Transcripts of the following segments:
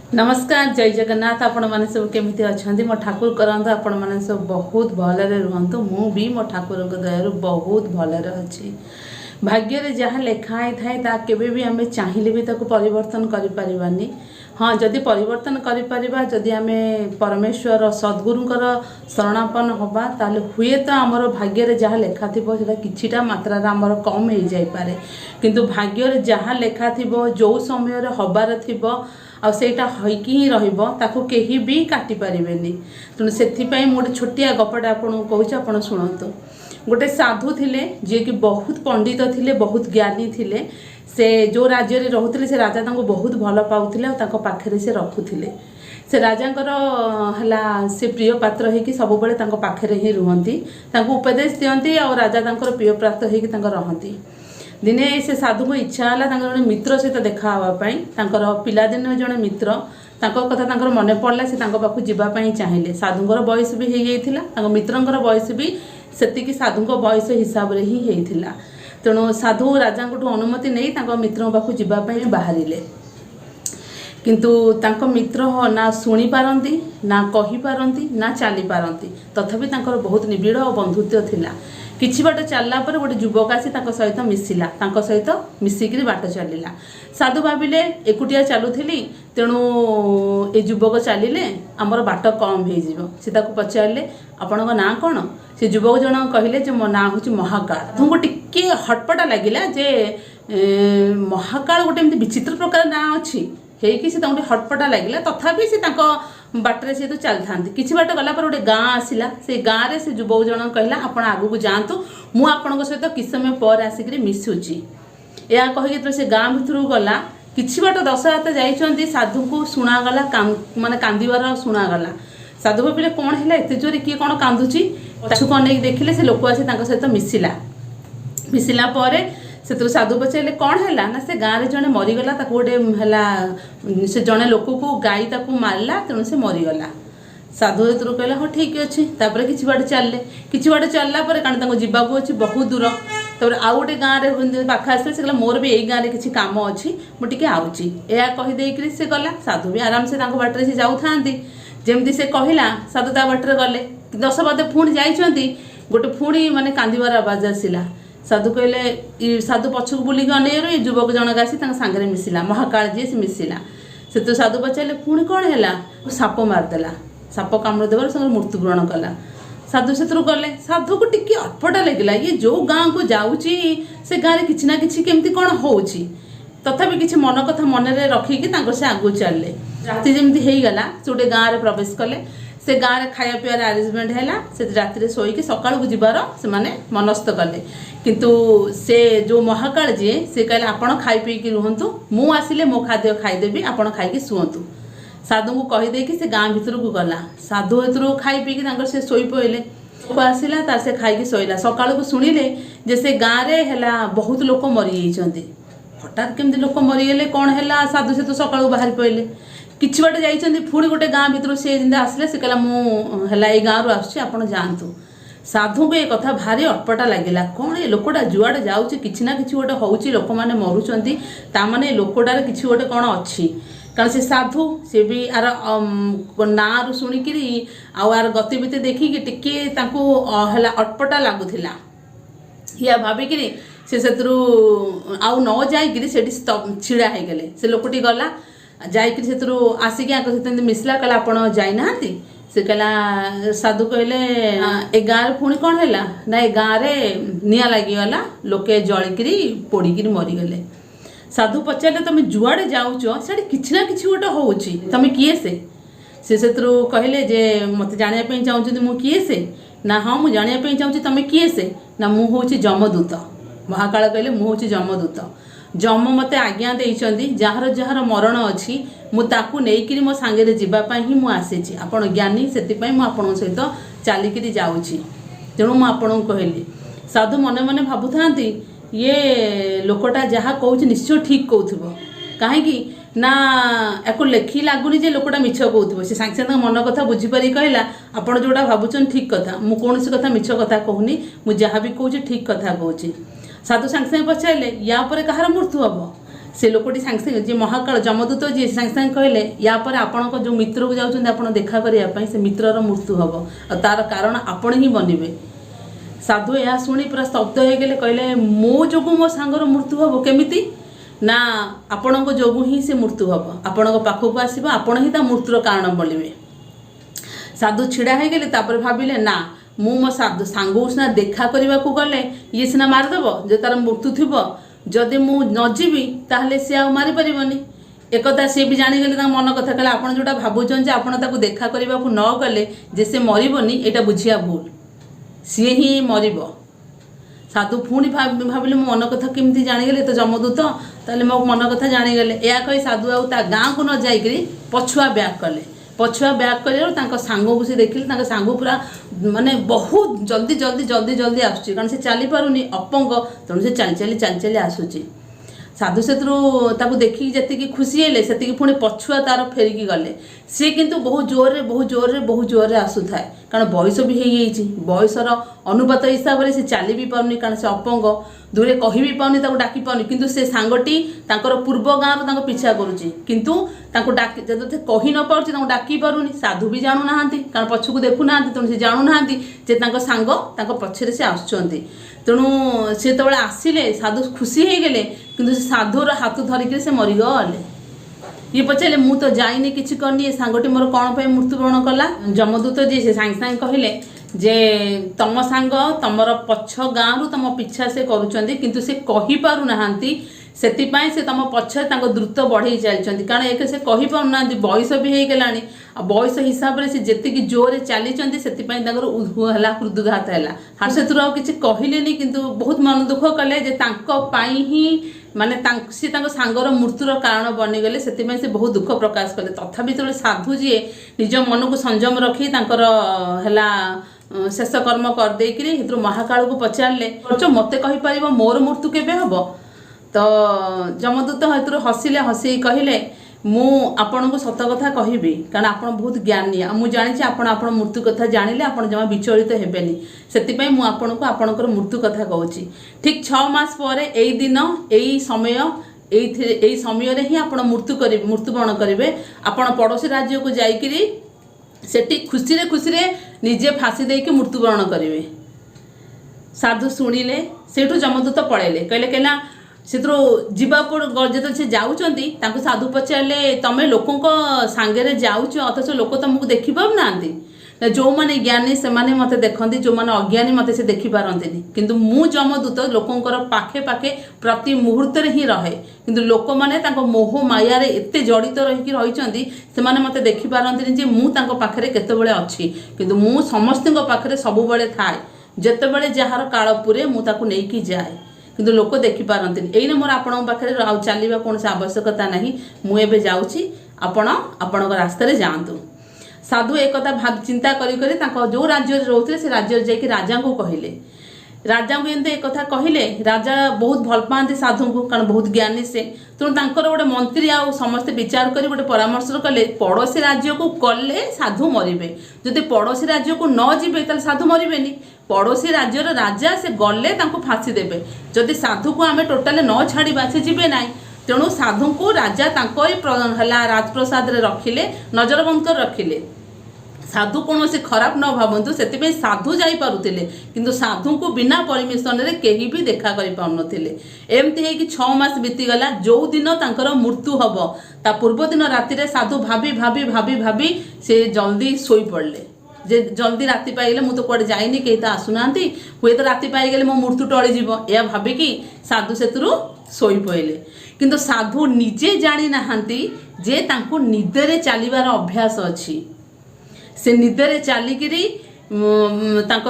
नमस्कार जय जगन्नाथ। आपण मैंने सब केमी अच्छा मो ठाकुर करंतु आपण मैंने सब बहुत भलरे रुहतु। मु भी मो ठाकुर दयारू बहुत भलरे अच्छी। भाग्य जहाँ लिखाई थाए ता केबे भी आमे चाहिए भी ताको परिवर्तन करि परिबानी। हाँ जदि परिवर्तन करि परिबा, जदि आमे परमेश्वर सद्गुरुंकर शरणापन्न हबा ताले हुए तो आमर भाग्य जहाँ लेखा थिबो सेटा किछिटा मात्रा आमर कम हो जाई पारे, किंतु भाग्य जहाँ लेखा थिबो जो समय रे हबार थिबो आ सेटा होइकी ही रहिबो, ताको केही भी काटी परिबेनी। तेणु सेथिपाई मु गोटे छोटिया गपटा आपन कहूँ, आपन शुणतु। गोटे साधु थिले जे कि बहुत पंडित थिले, बहुत ज्ञानी थिले। से जो राज्य रे रहुथिले से राजा तांको बहुत भल पाउथिले, तांको पाखरे से रखुथिले। से राजांकर हला से प्रिय पात्र होइकी सब बेले तांको पाखरे ही रुहंती, तांको उपदेश दियंती और राजा तांकर प्रिय पात्र होइकी तांको रहंती। दिने से साधु को इच्छा है जड़े मित्र सहित देखा हाँपर पिलादिन जड़े मित्र कथा मन पड़ा से पाखु जावाई चाहिए। साधुंर बयस भी हो मित्रंर बयस भी से साधु बयस हिसाब से ही होता। तेणु साधु राजा अनुमति नहीं मित्र पाखु जावाई बाहर, किंतु तांको मित्र ना शुणी पारती ना कही पारती ना चली पारती, तथापि बहुत निबिड़ और बंधुत्व थिला। किछि बाट चलला पर गोटे युवक आसी सहित मिसिला, सहित मिसिक बाट चलला। साधु भाविले एकुटिया चलुली, तेणु ए युवक चलिले आमर बाट कम हो पचारे आपण ना कौन? से युवक जन कहले मो ना हूँ महाकाल। तुमको टिके हटपटा लगिला जे महाकाल गोटे विचित्र प्रकार ना अच्छी हेकि से गोटे हटपटा लगिला। तथापि से बाटर से तो चल था कि बाट गला पर गोटे गाँ आसला। से गाँव में से युवक जन कहला आपण आगू जातु, मुझे सहित किस समय पर आसिक मिशुची। या कहीकि से गाँ भितर गला, कि बाट 10 हाथ जाइए साधु को शुणागला माने कांदीबार शुणागला। साधु भाविले कौन है एत जोरे किए कौन कांदुची, पछुक नहीं देखिले से लोक आसी सहित मिसिला। मिसिला परे से साधु पचारे कौन है ना, से गाँव में जड़े मरीगला, गोटे है से जड़े लोक को गाई मारला, तेणु से मरीगला। साधु हेतु कहला हाँ ठीक अच्छे। कि बाट चलले, कि बाट चलला कारण जावाक अच्छी बहुत दूर। तब आउ गोटे गाँव में पाख आस से कहला मोर भी यही गाँव में किसी काम अच्छी, मुझे आऊँगी। या कहीदे से गला। साधु भी आराम से बाटर से जाऊ था, जमती से कहला साधु ता बाटर गले। 10 पाद पुणी जाइंट गोटे पुणी माने कांदीबार आवाज आसला। साधु कहले साधु पछक बुलिक अनेर युवक जनक आसी सांगे मिसिला, महाकाल जी से मिसिला। से तो साधु पचारे पुणी कौन है? साप मारदेला। साप कामुड़ देवर से मृत्युवरण कला। साधु से गले। साधु को टिके अटपटा लगिला, ये जो गाँव को जाऊँगी से गाँव कि ना कि केमती कौन होउची, तथापि किसी मन कथा मन में रखिकी से आगू चलले। राति जमी होगला से गोटे गाँव में प्रवेश कले। से गाँव में खाया पीवार आरेंजमेंट है, से राति शोक सका जीवार से मनस्थ कले। किंतु से जो महाकाल जी से कहले आपण खाई पीकी रुहतु, मु आसिले मो खाद्य खाईदेवी, आपण खाई शुंतु। साधु को कहीदे कि से गाँ भीतर को गला। साधु हेतु खाई पीकी से शोई पड़े। आसला तार से खाई शोला। सका को शुणिले जे से गाँव में बहुत लोक मरी जाइए। हठात केमती लोक मरीगले कौन है? साधु से तो सका बाहर पड़े। किछि बाट जाइए पुणी गोटे गाँ भीतर से आसले। से कहला मुझे गाँव रू आसुची, आपण जातु। साधु को ये कथा भारी अटपटा लगिला। कौन ये लोकटा जुआड़े जाऊँगी कि ना कि गोटे हूँ, लोक मैंने मरुंच, ताने लोकटार कि गोटे कौन अच्छी। कारण से साधु से भी आर ना रू शुणिक आर गतिविधि देखिकी टिके है अटपटा लगुला। या भाविक से आउ न जाइए छिड़ा हो गले। से लोकटी गला जाइए से आसिक सहित मिसला। कहला आपण जाइना? से कहला साधु कहले ए गाँव पुणी कौन है ना, ए गाँव में निआं लगिगला, लोके जलिकी पोड़िकी मरीगले। साधु पचारे तुम जुआड़े जाऊच से कि ना कि गोटे हूँ, तुम किए से कहले जे मत जानापी चाहूँ मु किए से ना, हाँ मुझे जानापी चाहूँ तुम किए से ना, मु हूँ जमदूत। महाकाल कहले मु हूँ जमदूत। जम मते आज्ञा देइचंदी जार जार मरण अच्छी मुझे नहीं मो सांगे जावाई ही मुझे आपण ज्ञानी से आपन सहित चलिकी जाऊँगी। तेणु मुझे कहली। साधु मने मने भावु था ये लोकटा जहाँ कहूँ निश्चय ठीक कहूब, कहीं ना या लेखी लगुनि जे लोकटा मिछ कहूब। से सांगे सांगे मन कथा बुझीपारी कहला आपण जोटा भावुन ठीक कथा, मु कौन कथा मिछ कथा कहूनी, मुझे जहाँ भी कहूँ ठीक कथा कहूँ। साधु सांगे सांगे पचारे या पर कहार मृत्यु हम? से लोकटी सांगे सांगे जी महाकाल जमदूत जी सांगे सांगे कहले या पर आपण जो मित्र को जाउछन आपण देखा करिया से मित्रर मृत्यु हम और तार कारण आपण ही बनबे। साधु यह शुणी पूरा स्तब्ध हो गले कहले मो जोगु मो सांगर मृत्यु हम केमिति ना आपण जोगु ही से मृत्यु हम आपण पाखक आसबा आपण ही ता मृत्युर कारण बनबे। साधु छिड़ा हो गले तापर भाविले ना मु मो साधु सांग सीना देखा करने को गले ये सीना मारिदेव जो तार मृत्यु थी जदि मु नजीबी ताहले सी आ मारी पारिबनी एकथा सी भी जानीगले मन कथा कहले आप जोटा भावुन जे आप देखा करने को न गले जे से मरबनी यहाँ बुझिया भूल सी ही मरब। साधु पुणी भाविले मो मन कथा केमती जानीगले तो जमदूत ताले मो मन कथा जानीगले या कही साधु आउ ता गाँ को न जाइकरी पछुआ ब्याक कले पछुआ ब्याक कर सांग को सी देखिले सांग पूरा माने बहुत जल्दी जल्दी जल्दी जल्दी आसुची कारण से चली पारुनी अपंग तेणु से चली चली चली चली आसुची। साधु से देखिक जी खुशी हेले से पुणी पछुआ तार फेरिकी गले सी किंतु बहुत जोर रे आसुए कारण बयस भी बयसर अनुपात हिसाब से चली भी पारुनी कारण से अपंग दूरे कही भी पाऊनी डाकी पाऊनी किंतु से सांगटी पूर्व गाँव पिछा करुच्ची किंतु डाकी जब कही न पार्टी डाकी पारुनी साधु भी जानू ना कारण पछक देखु ना तेणु से जानू ना जे सांग पछरे से आसुंच तेणु सी जो आसिले साधु खुशी हो गले किंतु साधुर हाथ धरिक से मरीगले। ये पचारे मु तो जाइनी किसी करनी ये सांगटी मोर कौन पे मृत्युवरण कला। जमदूत जी से सांगे सांगे कहले जे तम सांग तमर पछ गाँव तुम पिछा से करुँच किंतु से कही पारु नाहांती सेतिपाई से तुम पछे द्रुत बढ़े चलती कारण एक से कही पारना बयस भी हो गलानी बयस हिसाब से जी जोरे चली से हृदघात है हाँ से किसी कहले किंतु बहुत मन दुख कले ही माने सी सांगर मृत्युर कारण बनीगले से बहुत दुख प्रकाश कले तथापि जो साधु जी निज मन को संयम रखी शेष कर्म करदे महाकाल को पचारे मत कहीपर मोर मृत्यु केबे हम तो जमदूत हेतु हसिले हसी कहले मु आपण को सत कथा कहबी कारण आप बहुत ज्ञानी मुझे जानी आप मृत्यु कथा जानिले आप जमा विचलित हेबेनी से मुझे आपणकर मृत्यु कथा कहूँ ठीक 6 मास पर यही दिन यही समय रे ही आप मृत्युवरण करेंगे आपण पड़ोसी राज्य को जाइकरी सेठी खुशी रे निजे फांसी देके मृत्युवरण करेंगे। साधु शुणिले सेठू जमदूत पड़ेले कहले कहना से जो से जाऊँच साधु पचारे तमें लोकों सांगे जाऊच अथच लोक तुमको देखी पाना जो मैंने ज्ञानी से मत देखती जो मैंने अज्ञानी मत से देखिपारती किंतु मु जमदूत लोकंर पाखे पाखे प्रति मुहूर्त ही रहे किंतु लोक मैंने मोह मायार एत जड़ित रही से मत देखिपारती मुझे केतबेले अच्छी किंतु मु समस्त पाखे सब थाए जितेबले जार काल पुरे मुझे नहीं जाए किंतु लोक देखिपारती यही मोर आपण पाखे चलवा कौन आवश्यकता नहीं मुझे जाऊँगी आपण रास्तार जातु। साधु एक चिंता करी जो राज्य रोते से राज्य जाकि राजा को कहले राजा को एमती एक कथा कहले राजा बहुत भल पाते साधु को कारण बहुत ज्ञानी से तेणु गोटे मंत्री आ समस्ते विचार कर गोटे परामर्श कले पड़ोसी राज्य को कले साधु मरबे जदि पड़ोसी राज्य को न जीवे तो साधु मरबेनी पड़ोसी राज्यर राजा से गले फांसी देवे जदि साधु को आम टोटाल न छाड़ा से जीवे ना तेणु साधु को राजा राजप्रसाद रखिले नजरबंद कर रखिले साधु कौन से खराब न भावतु से साधु जापे किंतु साधु को बिना परमिशन रे कहीं भी देखा कर पारे एमती है कि 6 मास बीतीगला जो दिन तांकर मृत्यु हम ता पूर्व दिन राति साधु भाभी भाभी भाभी भाभी से जल्दी शोई पड़े जे जल्दी राति पाइगले मु तो कुआडे जाइनी कहीं तो आसुना हुए तो राति पाइगले मो मृत्यु टळीज या भाविकी साधु से शोई पड़े किंतु साधु निजे जानी नाहांती जे तांको निदरे चलिबार अभ्यास अच्छी से निदरे चलिकी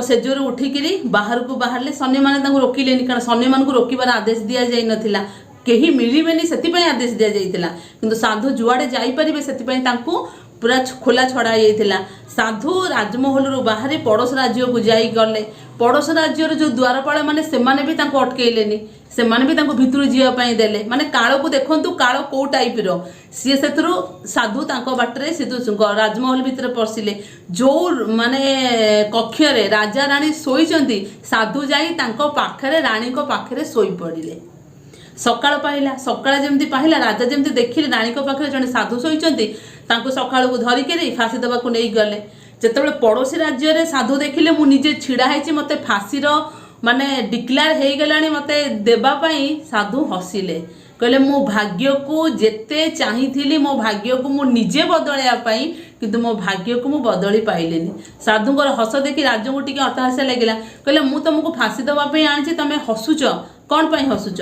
सेजर उठिकी बाहर को बाहर शनि मैंने रोकिले कारण शनि मान को रोकबार आदेश दि जाई नथिला कहीं मिलबेनी से आदेश दि जाइथिला किंतु साधु जुआड़े जाइपारे से पूरा खोला छड़ा जाइथिला साधु राजमहल रु बाहर पड़ोस राज्य को जाई गले पड़ोस राज्यर जो द्वारपाल मैंने से अटकैलेनी से भितर जीवाई देले माने काल को देखु काल कौ टाइप सी से साधु बाटरे सी राजमहल भितर पशिले जो माने कक्षरे राजा राणी शोइचंती साधु जाई पाखरे राणी पाखरे शोई पड़िले सकाळ पाइला सकाळ जमी पाइला राजा जमी देखिले रानी पाखे जड़े साधु शोचती सकाल को धरिकी फाँसी देवा नहीं गले जिते पड़ोशी राज्य में साधु देखिले मुझे ढाई मत फाँसी माने डिक्लेयर हो गला मत देवाई साधु हसिले कहले मो भाग्य को जेते चाहिए मो भाग्य को मुझे बदलवाई किंतु मो भाग्य को मु बदली पाइले साधुंर हस देखी राजा को टी अटहास्या लगे कहले मु तुमको फाँसी देवाई आनी तुम हसुच कौन पर हसुच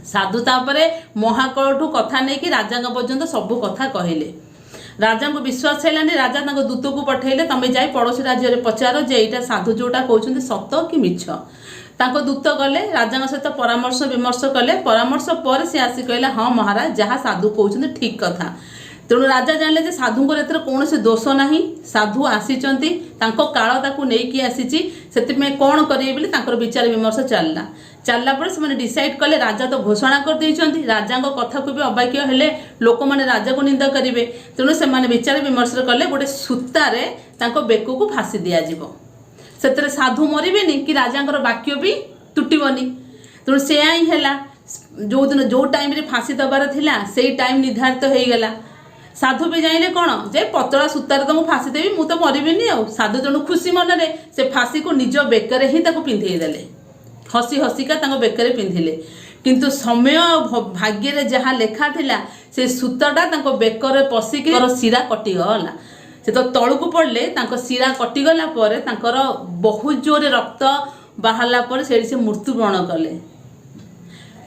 साधु तापर महाकल कथा नहीं कि राजा पर्यंत सब कथा कहले राजा को विश्वास है राजा दूत को पठेले तुम्हें जाए पड़ोशी राज्य में पचार जे यहाँ साधु जोटा कहते सत कि मिछ दूत गले राजा सहित परामर्श विमर्श कले परामर्श पर सी आसी कहला हाँ महाराज जहाँ साधु कहते ठीक कथा तेणु राजा जानले साधुंर एथर कौन दोष ना साधु आसीचंती काल नहीं आसी से कौन करेंगे विचार विमर्श चलला पर से डिसाइड कले राजा तो घोषणा कर देइचंती राजा कथा को भी अबाक्य हेले लोक मैंने राजा को निंदा करेंगे तेणु से विचार विमर्श कले गोटे सूतारे बेक को फाँसी दिज्व से साधु मरबेनि कि राजा वाक्य भी तुटबनी तेणु से ही है जो दिन जो टाइम रे फाँसी दबार थिला से टाइम निर्धारित हो गला साधु भी जाइले कौन जे पतला सूतार तो मुझे फाँसी देवी मुझे तो मरबेनि साधु तेणु खुशी मन में से फाँसी को निज बेकर ही पिंधे देले हसी हसिका बेकर पिंधिले किंतु समय भाग्य जहाँ लेखा थिला से सूताटा बेकर पशिक शिरा कटिगला से तो तलू को पड़े शिरा कटिगला बहुत जोरे रक्त बाहरला पर से मृत्युवरण कले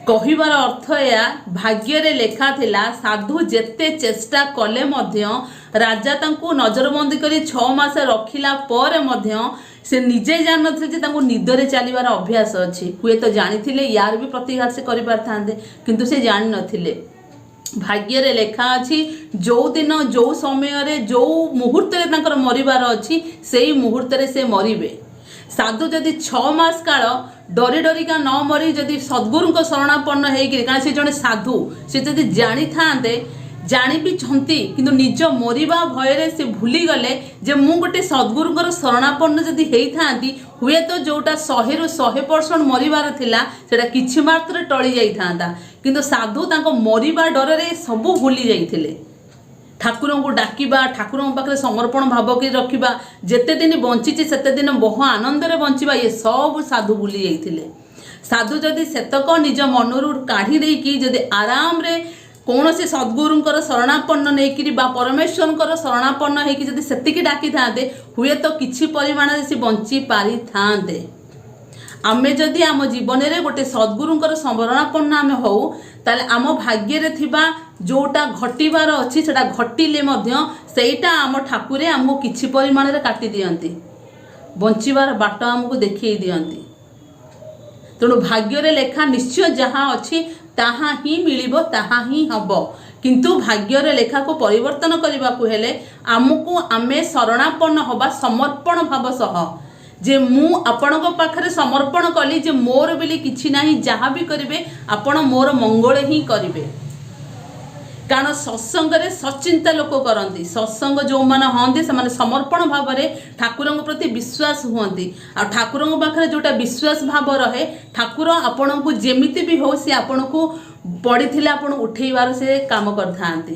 कहिबार अर्थ या भाग्य लेखा थिला साधु जेते चेष्टा कले मध्य राजा तांको नजरबंदी करी 6 मास रखिला पर मध्य से निजे जान नथिले निदरे चलिबार अभ्यास अच्छी हुए तो जानी यार भी प्रतिघात से करि पारथांते किंतु से जानि नथिले भाग्य रे लेखा अच्छी जो दिन जो समय जो मुहूर्त रे मरिबार अच्छी से मुहूर्त से मरिबे साधु जदि 6 मास काल डरी डरिका न मरी जदि सद्गुरु शरणापन्न होगी कारण से जड़े साधु से जदि जानी था जानी भी छंती किंतु निज मरिबा भय से भूली गले जे मु गोटे सद्गुरुंर शरणापन्न जदि हेई हुए तो जोटा 100 रु 100% मरिबार थिला सेटा किछि मात्र टली जाई थांता किंतु साधु तांको मरिबा डर रे सब भूली जाइथिले ठाकुर को डाकिबा ठाकुर पाखे समर्पण भाव कर रखा जेते दिन बंची सेते दिन बहु आनंद बंचा ये सब साधु भूली जाइथिले साधु जदि सेतक निज मनरू काढ़ी देकी जदि आराम रे कौन से सद्गुरुंर शरणापन्न नहीं परमेश्वर शरणापन्न होगी जदि सेतिकी डाकी थांते हुए तो किछि परिमाण से बंची पारि थांते आमे जदि आम जीवन में गोटे सद्गुरुंर शरणापन्न आम हो ताले आम भाग्य रे थिबा जोटा घटिबार अच्छी सेटा घटिले मध्य सेटा आम ठाकुरे आमको किछि परिमाण रे काटी दियंती बंचिबार बाट आमको देखिए दियंती तेणु भाग्य रे लेखा निश्चय जहाँ अच्छी ताहा ही मिलिबो ताहा ही हबो किंतु भाग्य रे लेखा को परिवर्तन करने को हेले आमको आमे शरणापन्न हबा समर्पण भाव सह जे मु आपणक पाखरे समर्पण कली जे मोर बेली किछि नाही जहाँ भी करिवे आपण मोर मंगल ही करिवे कारण सत्संग रे सचिंता लोक करती सत्संग जो मैंने हमें से समर्पण भाव में ठाकुर प्रति विश्वास हुंती आ ठाकुर पाखे जोटा विश्वास भाव रहे ठाकुर आपण को जेमिति भी हो सी आपण को पड़ी आपण उठेबार से काम करते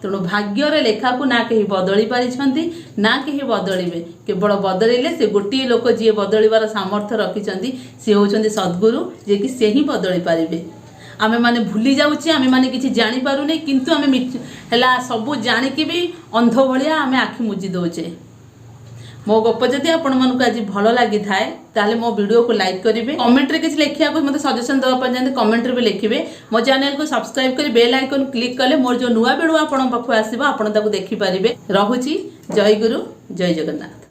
तेणु भाग्य रे लेखा को ना कहीं बदली पारिछंती ना कहीं बदलिबे केवल बदलिले से गोटे लोक जी बदलिबार सामर्थ्य रखिछंती से होछंती सद्गुरु जे कि से ही बदली पारिबे आमे माने भूली जाउची आमे माने किछि जानि पारुने किंतु आमे हला सब जानिकी भी अंध भलिया आमे आखि मुजी दोचे मो गप जदि आपण मन को आज भलो लागि थाए ताले मो वीडियो को लाइक करिवे कमेंट रे किछि लेखिया को मते सजेशन दवा पर जंदे कमेंट रे भी लिखिबे मो चैनल को सब्सक्राइब करी बेल आइकन क्लिक कले मोर जो नुवा वीडियो आपण पाखु आसीबा आपण ताको देखि परिबे रहुची जय गुरु जय जगन्नाथ।